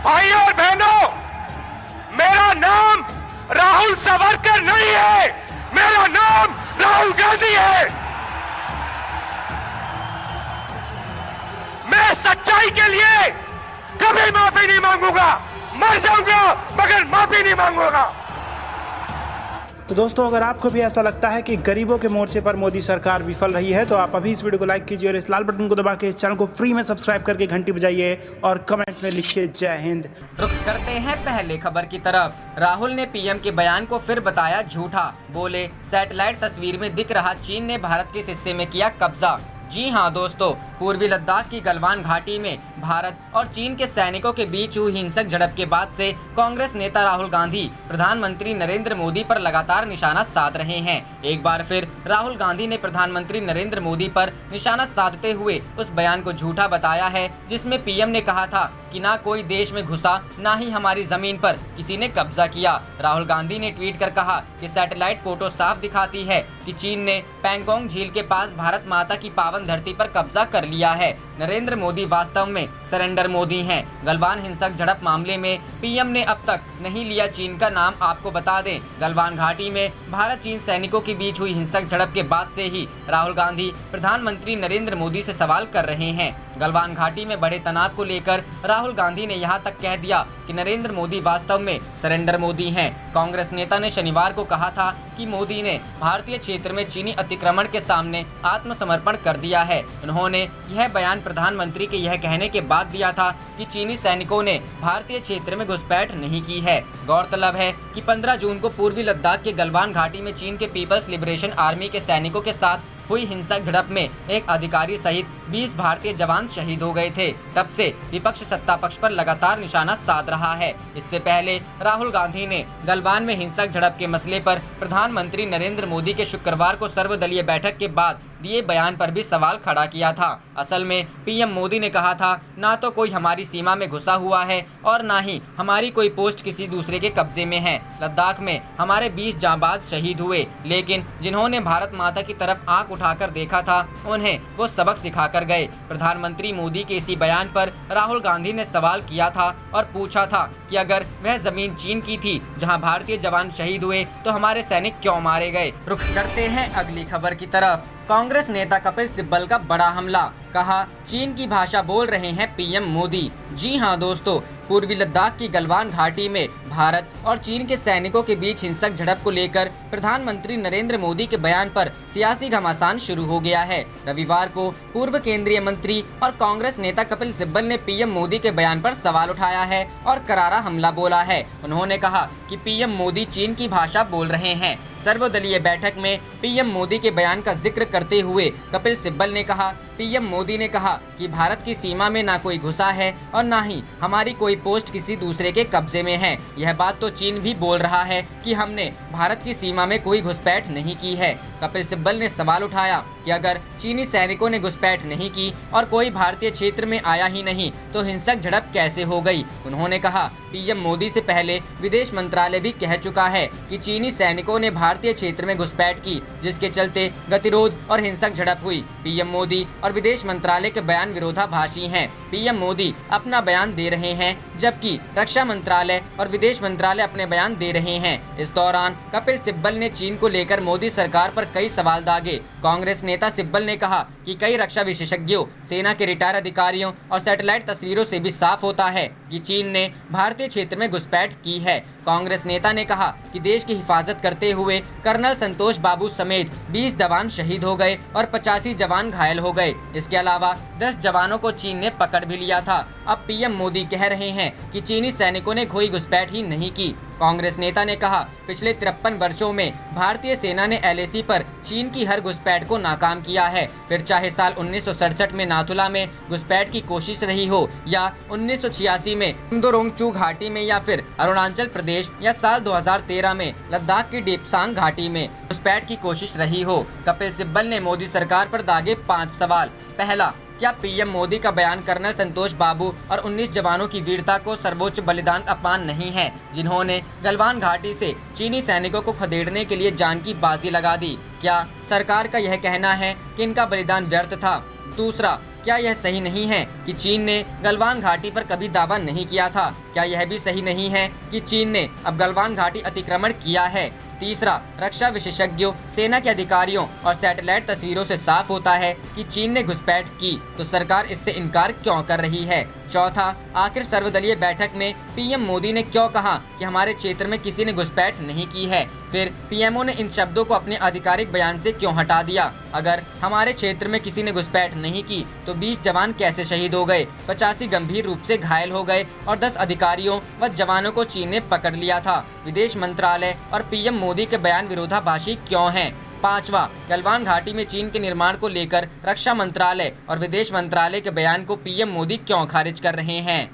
भाइयों और बहनों, मेरा नाम राहुल सावरकर नहीं है, मेरा नाम राहुल गांधी है। मैं सच्चाई के लिए कभी माफी नहीं मांगूंगा, मर जाऊंगा मगर माफी नहीं मांगूंगा। तो दोस्तों, अगर आपको भी ऐसा लगता है कि गरीबों के मोर्चे पर मोदी सरकार विफल रही है तो आप अभी इस वीडियो को लाइक कीजिए और इस लाल बटन को दबा के इस चैनल को फ्री में सब्सक्राइब करके घंटी बजाइए और कमेंट में लिखिए जय हिंद। रुख करते हैं पहले खबर की तरफ। राहुल ने पीएम के बयान को फिर बताया झूठा। बोले सैटेलाइट तस्वीर में दिख रहा चीन ने भारत के हिस्से में किया कब्जा। जी हाँ दोस्तों, पूर्वी लद्दाख की गलवान घाटी में भारत और चीन के सैनिकों के बीच हुई हिंसक झड़प के बाद से कांग्रेस नेता राहुल गांधी प्रधानमंत्री नरेंद्र मोदी पर लगातार निशाना साध रहे हैं। एक बार फिर राहुल गांधी ने प्रधानमंत्री नरेंद्र मोदी पर निशाना साधते हुए उस बयान को झूठा बताया है जिसमें पीएम ने कहा था कि ना कोई देश में घुसा, ना ही हमारी जमीन पर किसी ने कब्जा किया। राहुल गांधी ने ट्वीट कर कहा कि सैटेलाइट फोटो साफ दिखाती है कि चीन ने पैंगोंग झील के पास भारत माता की पावन धरती पर कब्जा कर लिया है। नरेंद्र मोदी वास्तव में सरेंडर मोदी हैं। गलवान हिंसक झड़प मामले में पीएम ने अब तक नहीं लिया चीन का नाम। आपको बता दें, गलवान घाटी में भारत चीन सैनिकों के बीच हुई हिंसक झड़प के बाद से ही राहुल गांधी प्रधानमंत्री नरेंद्र मोदी से सवाल कर रहे हैं। गलवान घाटी में बढ़े तनाव को लेकर राहुल गांधी ने यहां तक कह दिया कि नरेंद्र मोदी वास्तव में सरेंडर मोदी हैं। कांग्रेस नेता ने शनिवार को कहा था कि मोदी ने भारतीय क्षेत्र में चीनी अतिक्रमण के सामने आत्मसमर्पण कर दिया है। उन्होंने यह बयान प्रधानमंत्री के यह कहने के बाद दिया था कि चीनी सैनिकों ने भारतीय क्षेत्र में घुसपैठ नहीं की है। गौरतलब है कि 15 जून को पूर्वी लद्दाख के गलवान घाटी में चीन के पीपल्स लिबरेशन आर्मी के सैनिकों के साथ हुई हिंसक झड़प में एक अधिकारी सहित 20 भारतीय जवान शहीद हो गए थे। तब से विपक्ष सत्ता पक्ष पर लगातार निशाना साध रहा है। इससे पहले राहुल गांधी ने गलवान में हिंसक झड़प के मसले पर प्रधानमंत्री नरेंद्र मोदी के शुक्रवार को सर्वदलीय बैठक के बाद दिए बयान पर भी सवाल खड़ा किया था। असल में पीएम मोदी ने कहा था, ना तो कोई हमारी सीमा में घुसा हुआ है और ना ही हमारी कोई पोस्ट किसी दूसरे के कब्जे में है। लद्दाख में हमारे 20 जांबाज शहीद हुए, लेकिन जिन्होंने भारत माता की तरफ आंख उठाकर देखा था उन्हें वो सबक सिखाकर गए। प्रधानमंत्री मोदी के इसी बयान पर राहुल गांधी ने सवाल किया था और पूछा था कि अगर वह जमीन चीन की थी जहाँ भारतीय जवान शहीद हुए तो हमारे सैनिक क्यों मारे गए। रुख करते हैं अगली खबर की तरफ। कांग्रेस नेता कपिल सिब्बल का बड़ा हमला। कहा चीन की भाषा बोल रहे हैं पीएम मोदी। जी हां दोस्तों, पूर्वी लद्दाख की गलवान घाटी में भारत और चीन के सैनिकों के बीच हिंसक झड़प को लेकर प्रधानमंत्री नरेंद्र मोदी के बयान पर सियासी घमासान शुरू हो गया है। रविवार को पूर्व केंद्रीय मंत्री और कांग्रेस नेता कपिल सिब्बल ने पीएम मोदी के बयान पर सवाल उठाया है और करारा हमला बोला है। उन्होंने कहा कि पीएम मोदी चीन की भाषा बोल रहे हैं। सर्वदलीय बैठक में पीएम मोदी के बयान का जिक्र करते हुए कपिल सिब्बल ने कहा, पीएम मोदी ने कहा कि भारत की सीमा में ना कोई घुसा है और ना ही हमारी कोई पोस्ट किसी दूसरे के कब्जे में है। यह बात तो चीन भी बोल रहा है कि हमने भारत की सीमा में कोई घुसपैठ नहीं की है। कपिल सिब्बल ने सवाल उठाया कि अगर चीनी सैनिकों ने घुसपैठ नहीं की और कोई भारतीय क्षेत्र में आया ही नहीं तो हिंसक झड़प कैसे हो गई। उन्होंने कहा, पीएम मोदी से पहले विदेश मंत्रालय भी कह चुका है कि चीनी सैनिकों ने भारतीय क्षेत्र में घुसपैठ की, जिसके चलते गतिरोध और हिंसक झड़प हुई। पीएम मोदी और विदेश मंत्रालय के बयान विरोधाभासी हैं। पीएम मोदी अपना बयान दे रहे हैं जबकि रक्षा मंत्रालय और विदेश मंत्रालय अपने बयान दे रहे हैं। इस दौरान कपिल सिब्बल ने चीन को लेकर मोदी सरकार पर कई सवाल दागे। कांग्रेस नेता सिब्बल ने कहा कि कई रक्षा विशेषज्ञों, सेना के रिटायर अधिकारियों और सैटेलाइट तस्वीरों से भी साफ होता है कि चीन ने भारतीय क्षेत्र में घुसपैठ की है। कांग्रेस नेता ने कहा कि देश की हिफाजत करते हुए कर्नल संतोष बाबू समेत 20 जवान शहीद हो गए और 85 जवान घायल हो गए। इसके अलावा 10 जवानों को चीन ने पकड़ भी लिया था। अब पीएम मोदी कह रहे हैं कि चीनी सैनिकों ने कोई घुसपैठ ही नहीं की। कांग्रेस नेता ने कहा, पिछले 53 वर्षों में भारतीय सेना ने एलएसी पर चीन की हर घुसपैठ को नाकाम किया है। फिर चाहे साल 1967 में नाथुला में घुसपैठ की कोशिश रही हो या 1986 में इंदोरोंगचू घाटी में या फिर अरुणाचल प्रदेश या साल 2013 में लद्दाख की डेप्सांग घाटी में घुसपैठ की कोशिश रही हो। कपिल सिब्बल ने मोदी सरकार पर दागे 5 सवाल। पहला, क्या पीएम मोदी का बयान कर्नल संतोष बाबू और 19 जवानों की वीरता को सर्वोच्च बलिदान अपमान नहीं है, जिन्होंने गलवान घाटी से चीनी सैनिकों को खदेड़ने के लिए जान की बाजी लगा दी? क्या सरकार का यह कहना है कि इनका बलिदान व्यर्थ था? दूसरा, क्या यह सही नहीं है कि चीन ने गलवान घाटी पर कभी दावा नहीं किया था? क्या यह भी सही नहीं है कि चीन ने अब गलवान घाटी अतिक्रमण किया है? तीसरा, रक्षा विशेषज्ञों, सेना के अधिकारियों और सैटेलाइट तस्वीरों से साफ होता है कि चीन ने घुसपैठ की, तो सरकार इससे इनकार क्यों कर रही है? चौथा, आखिर सर्वदलीय बैठक में पीएम मोदी ने क्यों कहा कि हमारे क्षेत्र में किसी ने घुसपैठ नहीं की है? फिर पीएमओ ने इन शब्दों को अपने आधिकारिक बयान से क्यों हटा दिया? अगर हमारे क्षेत्र में किसी ने घुसपैठ नहीं की तो 20 जवान कैसे शहीद हो गए, 85 गंभीर रूप से घायल हो गए और 10 अधिकारियों व जवानों को चीन ने पकड़ लिया था? विदेश मंत्रालय और पीएम मोदी के बयान विरोधाभासी क्यों हैं? पांचवा, गलवान घाटी में चीन के निर्माण को लेकर रक्षा मंत्रालय और विदेश मंत्रालय के बयान को पीएम मोदी क्यों खारिज कर रहे हैं?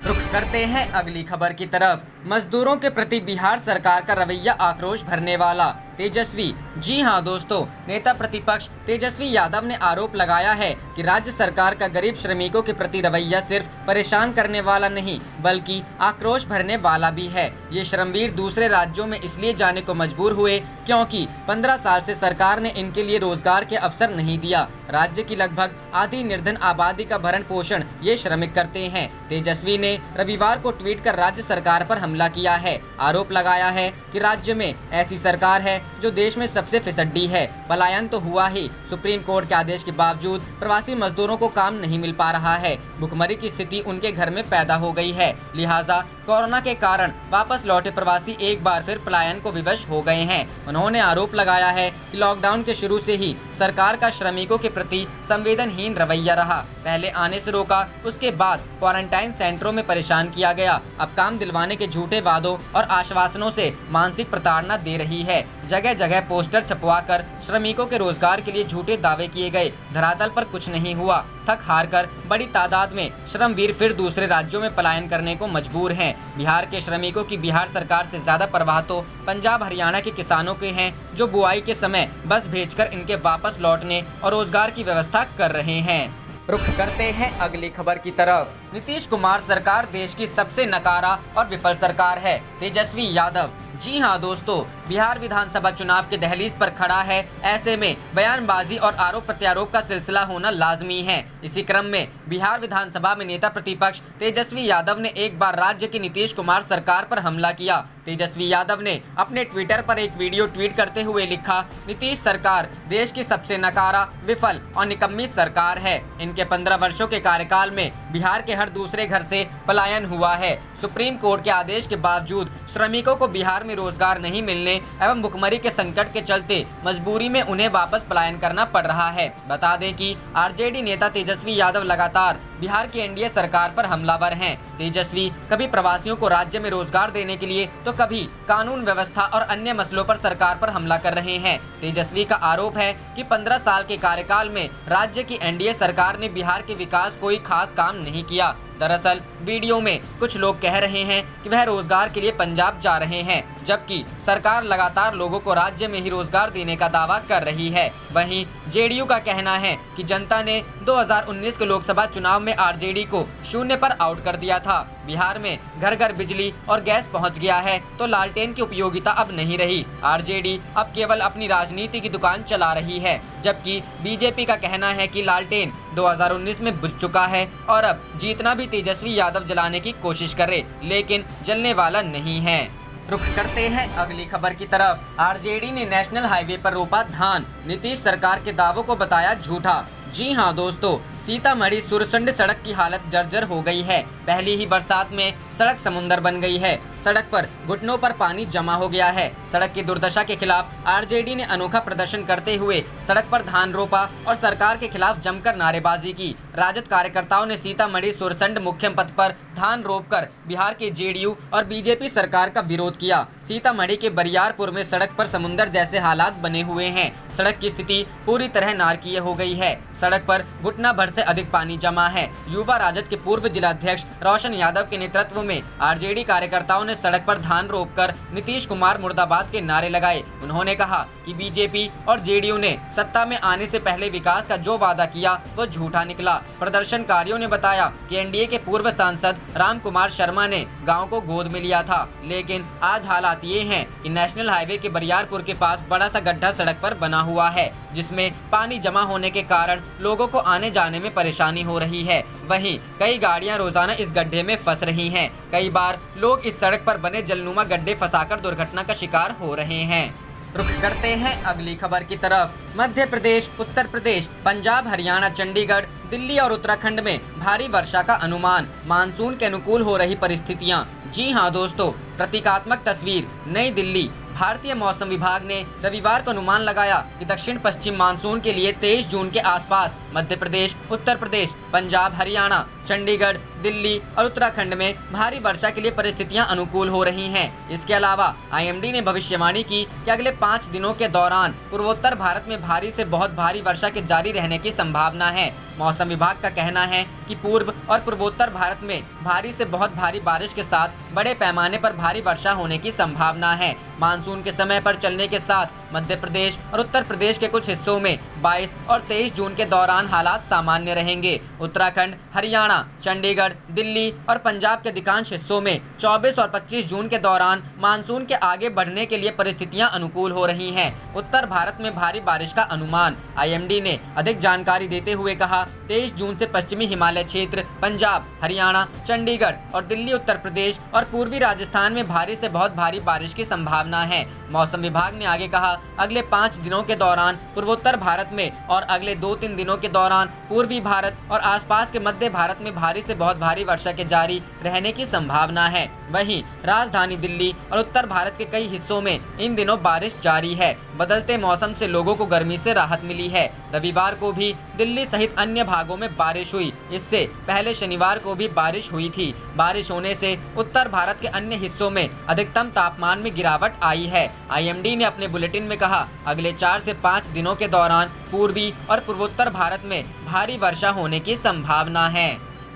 रुख करते हैं अगली खबर की तरफ। मजदूरों के प्रति बिहार सरकार का रवैया आक्रोश भरने वाला। तेजस्वी, जी हां दोस्तों, नेता प्रतिपक्ष तेजस्वी यादव ने आरोप लगाया है कि राज्य सरकार का गरीब श्रमिकों के प्रति रवैया सिर्फ परेशान करने वाला नहीं बल्कि आक्रोश भरने वाला भी है। ये श्रमवीर दूसरे राज्यों में इसलिए जाने को मजबूर हुए क्योंकि 15 साल से सरकार ने इनके लिए रोजगार के अवसर नहीं दिया। राज्य की लगभग आधी निर्धन आबादी का भरण पोषण ये श्रमिक करते हैं। तेजस्वी ने रविवार को ट्वीट कर राज्य सरकार पर हमला किया है। आरोप लगाया है कि राज्य में ऐसी सरकार है जो देश में सबसे फिसड्डी है। पलायन तो हुआ ही, सुप्रीम कोर्ट के आदेश के बावजूद प्रवासी मजदूरों को काम नहीं मिल पा रहा है। भुखमरी की स्थिति उनके घर में पैदा हो गई है। लिहाजा कोरोना के कारण वापस लौटे प्रवासी एक बार फिर पलायन को विवश हो गए हैं। उन्होंने आरोप लगाया है कि लॉकडाउन के शुरू से ही सरकार का श्रमिकों के प्रति संवेदनहीन रवैया रहा। पहले आने से रोका, उसके बाद क्वारंटाइन सेंटरों में परेशान किया गया। अब काम दिलवाने के झूठे वादों और आश्वासनों से मानसिक प्रताड़ना दे रही है। जगह जगह पोस्टर छपवाकर श्रमिकों के रोजगार के लिए झूठे दावे किए गए। धरातल पर कुछ नहीं हुआ। थक हार कर बड़ी तादाद में श्रमवीर फिर दूसरे राज्यों में पलायन करने को मजबूर हैं। बिहार के श्रमिकों की बिहार सरकार से ज्यादा परवाह तो पंजाब हरियाणा के किसानों के हैं, जो बुआई के समय बस भेजकर इनके वापस लौटने और रोजगार की व्यवस्था कर रहे हैं। रुख करते हैं अगली खबर की तरफ। नीतीश कुमार सरकार देश की सबसे नकारा और विफल सरकार है। तेजस्वी यादव, जी हां दोस्तों, बिहार विधानसभा चुनाव के दहलीज पर खड़ा है। ऐसे में बयानबाजी और आरोप प्रत्यारोप का सिलसिला होना लाजमी है। इसी क्रम में बिहार विधानसभा में नेता प्रतिपक्ष तेजस्वी यादव ने एक बार राज्य की नीतीश कुमार सरकार पर हमला किया। तेजस्वी यादव ने अपने ट्विटर पर एक वीडियो ट्वीट करते हुए लिखा, नीतीश सरकार देश की सबसे नकारा, विफल और निकम्मी सरकार है। इनके 15 वर्षों के कार्यकाल में बिहार के हर दूसरे घर से पलायन हुआ है। सुप्रीम कोर्ट के आदेश के बावजूद श्रमिकों को बिहार में रोजगार नहीं मिलने एवं भुखमरी के संकट के चलते मजबूरी में उन्हें वापस पलायन करना पड़ रहा है। बता दें कि आरजेडी नेता तेजस्वी यादव लगातार बिहार की एनडीए सरकार पर हमलावर हैं। तेजस्वी कभी प्रवासियों को राज्य में रोजगार देने के लिए तो कभी कानून व्यवस्था और अन्य मसलों पर सरकार पर हमला कर रहे हैं। तेजस्वी का आरोप है कि 15 साल के कार्यकाल में राज्य की एनडीए सरकार ने बिहार के विकास कोई खास काम नहीं किया। दरअसल वीडियो में कुछ लोग कह रहे हैं कि वह रोजगार के लिए पंजाब जा रहे हैं, जबकि सरकार लगातार लोगों को राज्य में ही रोजगार देने का दावा कर रही है। वहीं जेडीयू का कहना है कि जनता ने 2019 के लोकसभा चुनाव में आरजेडी को शून्य पर आउट कर दिया था। बिहार में घर घर बिजली और गैस पहुंच गया है तो लालटेन की उपयोगिता अब नहीं रही। आरजेडी अब केवल अपनी राजनीति की दुकान चला रही है, जबकि बीजेपी का कहना है कि लालटेन 2019 में बुझ चुका है और अब जीतना भी तेजस्वी यादव जलाने की कोशिश करे, लेकिन जलने वाला नहीं है। रुख करते हैं अगली खबर की तरफ। आरजेडी ने नेशनल हाईवे पर रोपा धान, नीतीश सरकार के दावों को बताया झूठा। जी हां दोस्तों, सीतामढ़ी सुरसंड सड़क की हालत जर्जर हो गई है। पहली ही बरसात में सड़क समुंदर बन गई है। सड़क पर घुटनों पर पानी जमा हो गया है। सड़क की दुर्दशा के खिलाफ आरजेडी ने अनोखा प्रदर्शन करते हुए सड़क पर धान रोपा और सरकार के खिलाफ जमकर नारेबाजी की। राजद कार्यकर्ताओं ने सीतामढ़ी सुरसंड मुख्य पथ पर धान रोपकर बिहार के जेडीयू और बीजेपी सरकार का विरोध किया। सीतामढ़ी के बरियारपुर में सड़क पर समुंदर जैसे हालात बने हुए हैं। सड़क की स्थिति पूरी तरह नारकीय हो गई है। सड़क पर घुटना भर से अधिक पानी जमा है। युवा राजद के पूर्व जिलाध्यक्ष रोशन यादव के नेतृत्व में आरजेडी कार्यकर्ताओं ने सड़क पर धान रोककर नीतीश कुमार मुर्दाबाद के नारे लगाए। उन्होंने कहा कि बीजेपी और जेडीयू ने सत्ता में आने से पहले विकास का जो वादा किया वो झूठा निकला। प्रदर्शनकारियों ने बताया कि एनडीए के पूर्व सांसद राम कुमार शर्मा ने गाँव को गोद में लिया था, लेकिन आज हालात ये हैं कि नेशनल हाईवे के बरियारपुर के पास बड़ा सा गड्ढा सड़क पर बना हुआ है, जिसमें पानी जमा होने के कारण लोगों को आने जाने में परेशानी हो रही है। वहीं कई गाड़ियां रोजाना इस गड्ढे में फंस रही हैं। कई बार लोग इस सड़क पर बने जलनुमा गड्ढे फंसाकर दुर्घटना का शिकार हो रहे हैं। रुख करते हैं अगली खबर की तरफ। मध्य प्रदेश, उत्तर प्रदेश, पंजाब, हरियाणा, चंडीगढ़, दिल्ली और उत्तराखंड में भारी वर्षा का अनुमान। मानसून के अनुकूल हो रही परिस्थितियां। जी हां दोस्तों, प्रतीकात्मक तस्वीर। नई दिल्ली। भारतीय मौसम विभाग ने रविवार को अनुमान लगाया कि दक्षिण पश्चिम मानसून के लिए 23 जून के आसपास मध्य प्रदेश, उत्तर प्रदेश, पंजाब, हरियाणा, चंडीगढ़, दिल्ली और उत्तराखंड में भारी वर्षा के लिए परिस्थितियां अनुकूल हो रही हैं। इसके अलावा आईएमडी ने भविष्यवाणी की कि अगले 5 दिनों के दौरान पूर्वोत्तर भारत में भारी से बहुत भारी वर्षा के जारी रहने की संभावना है। मौसम विभाग का कहना है कि पूर्व और पूर्वोत्तर भारत में भारी से बहुत भारी बारिश के साथ बड़े पैमाने पर भारी वर्षा होने की संभावना है। मानसून के समय पर चलने के साथ मध्य प्रदेश और उत्तर प्रदेश के कुछ हिस्सों में 22 और 23 जून के दौरान हालात सामान्य रहेंगे। उत्तराखंड, हरियाणा, चंडीगढ़, दिल्ली और पंजाब के अधिकांश हिस्सों में 24 और 25 जून के दौरान मानसून के आगे बढ़ने के लिए परिस्थितियां अनुकूल हो रही हैं। उत्तर भारत में भारी बारिश का अनुमान। आईएमडी ने अधिक जानकारी देते हुए कहा, 23 जून से पश्चिमी हिमालय क्षेत्र, पंजाब, हरियाणा, चंडीगढ़ और दिल्ली, उत्तर प्रदेश और पूर्वी राजस्थान में भारी से बहुत भारी बारिश की संभावना है। मौसम विभाग ने आगे कहा, अगले 5 दिनों के दौरान पूर्वोत्तर भारत में और अगले 2-3 दिनों के दौरान पूर्वी भारत और आसपास के मध्य भारत में भारी से बहुत भारी वर्षा के जारी रहने की संभावना है। वहीं राजधानी दिल्ली और उत्तर भारत के कई हिस्सों में इन दिनों बारिश जारी है। बदलते मौसम से लोगों को गर्मी से राहत मिली है। रविवार को भी दिल्ली सहित अन्य भागों में बारिश हुई। इससे पहले शनिवार को भी बारिश हुई थी। बारिश होने से उत्तर भारत के अन्य हिस्सों में अधिकतम तापमान में गिरावट आई है। आईएमडी ने अपने बुलेटिन में कहा, अगले 4 से 5 दिनों के दौरान पूर्वी और पूर्वोत्तर भारत में भारी वर्षा होने की संभावना है।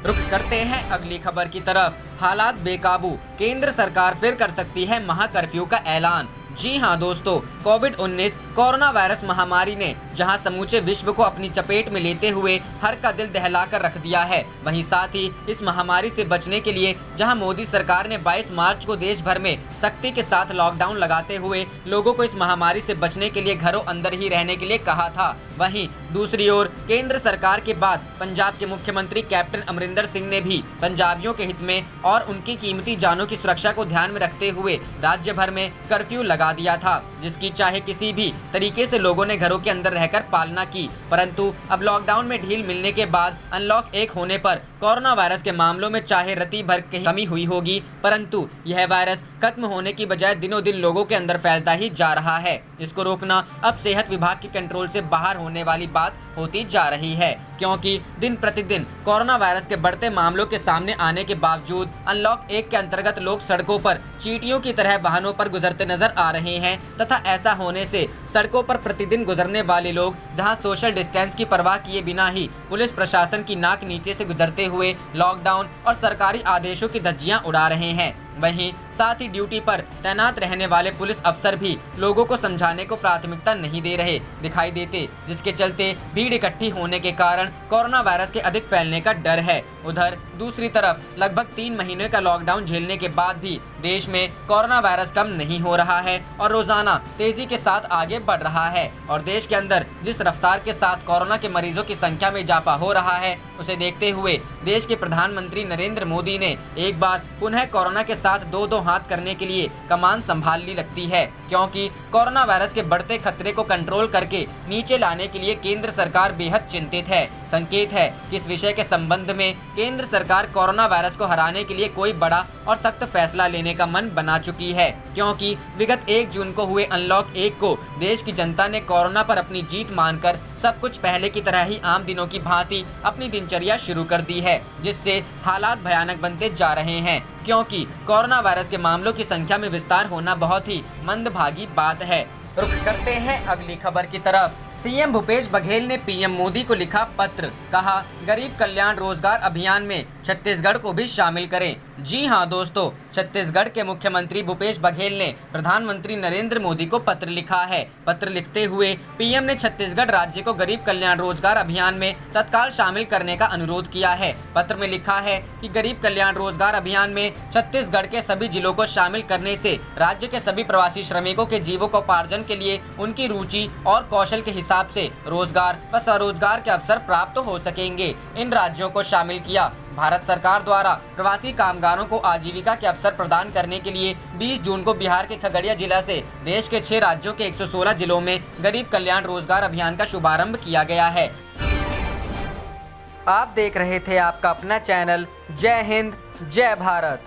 रुख करते हैं अगली खबर की तरफ। हालात बेकाबू, केंद्र सरकार फिर कर सकती है महाकर्फ्यू का ऐलान। जी हां दोस्तों, कोविड-19 कोरोना वायरस महामारी ने जहां समूचे विश्व को अपनी चपेट में लेते हुए हर का दिल दहलाकर रख दिया है, वहीं साथ ही इस महामारी से बचने के लिए जहां मोदी सरकार ने 22 मार्च को देश भर में सख्ती के साथ लॉकडाउन लगाते हुए लोगों को इस महामारी से बचने के लिए घरों अंदर ही रहने के लिए कहा था, वहीं दूसरी ओर केंद्र सरकार के बाद पंजाब के मुख्यमंत्री कैप्टन अमरिंदर सिंह ने भी पंजाबियों के हित में और उनकी कीमती जानों की सुरक्षा को ध्यान में रखते हुए राज्य भर में कर्फ्यू लगा दिया था, जिसकी चाहे किसी भी तरीके से लोगों ने घरों के अंदर रहकर पालना की। परंतु अब लॉकडाउन में ढील मिलने के बाद अनलॉक 1 होने पर कोरोना वायरस के मामलों में चाहे रत्ती भर की कमी हुई होगी, परंतु यह वायरस खत्म होने की बजाय दिनों दिन लोगों के अंदर फैलता ही जा रहा है। इसको रोकना अब सेहत विभाग के कंट्रोल से बाहर होने वाली बात होती जा रही है, क्योंकि दिन प्रतिदिन कोरोना वायरस के बढ़ते मामलों के सामने आने के बावजूद अनलॉक 1 के अंतर्गत लोग सड़कों पर चींटियों की तरह वाहनों पर गुजरते नजर आ रहे हैं तथा ऐसा होने से सड़कों पर प्रतिदिन गुजरने वाले लोग जहां सोशल डिस्टेंस की परवाह किए बिना ही पुलिस प्रशासन की नाक नीचे से गुजरते हुए लॉकडाउन और सरकारी आदेशों की धज्जियां उड़ा रहे हैं, वहीं साथ ही ड्यूटी पर तैनात रहने वाले पुलिस अफसर भी लोगों को समझाने को प्राथमिकता नहीं दे रहे दिखाई देते, जिसके चलते भीड़ इकट्ठी होने के कारण कोरोना वायरस के अधिक फैलने का डर है। उधर दूसरी तरफ लगभग 3 महीने का लॉकडाउन झेलने के बाद भी देश में कोरोना वायरस कम नहीं हो रहा है और रोजाना तेजी के साथ आगे बढ़ रहा है और देश के अंदर जिस रफ्तार के साथ कोरोना के मरीजों की संख्या में इजाफा हो रहा है, उसे देखते हुए देश के प्रधानमंत्री नरेंद्र मोदी ने एक बार पुनः कोरोना के साथ 2-2 हाथ करने के लिए कमान संभाल ली लगती है, क्योंकि कोरोना वायरस के बढ़ते खतरे को कंट्रोल करके नीचे लाने के लिए केंद्र सरकार बेहद चिंतित है। संकेत है कि इस विषय के संबंध में केंद्र सरकार कोरोना वायरस को हराने के लिए कोई बड़ा और सख्त फैसला लेने का मन बना चुकी है, क्योंकि विगत 1 जून को हुए अनलॉक 1 को देश की जनता ने कोरोना पर अपनी जीत मानकर सब कुछ पहले की तरह ही आम दिनों की भांति अपनी दिनचर्या शुरू कर दी है, जिससे हालात भयानक बनते जा रहे हैं, क्योंकि कोरोना वायरस के मामलों की संख्या में विस्तार होना बहुत ही मंदभागी बात है। रुख करते हैं अगली खबर की तरफ। सीएम भूपेश बघेल ने पीएम मोदी को लिखा पत्र, कहा गरीब कल्याण रोजगार अभियान में छत्तीसगढ़ को भी शामिल करें। जी हां दोस्तों, छत्तीसगढ़ के मुख्यमंत्री भूपेश बघेल ने प्रधानमंत्री नरेंद्र मोदी को पत्र लिखा है। पत्र लिखते हुए पीएम ने छत्तीसगढ़ राज्य को गरीब कल्याण रोजगार अभियान में तत्काल शामिल करने का अनुरोध किया है। पत्र में लिखा है कि गरीब कल्याण रोजगार अभियान में छत्तीसगढ़ के सभी जिलों को शामिल करने से राज्य के सभी प्रवासी श्रमिकों के जीविकोपार्जन के लिए उनकी रुचि और कौशल के हिसाब से रोजगार व स्वरोजगार के अवसर प्राप्त हो सकेंगे। इन राज्यों को शामिल किया। भारत सरकार द्वारा प्रवासी कामगारों को आजीविका के अवसर प्रदान करने के लिए 20 जून को बिहार के खगड़िया जिला से देश के 6 राज्यों के 116 जिलों में गरीब कल्याण रोजगार अभियान का शुभारंभ किया गया है। आप देख रहे थे आपका अपना चैनल जय हिंद जय भारत।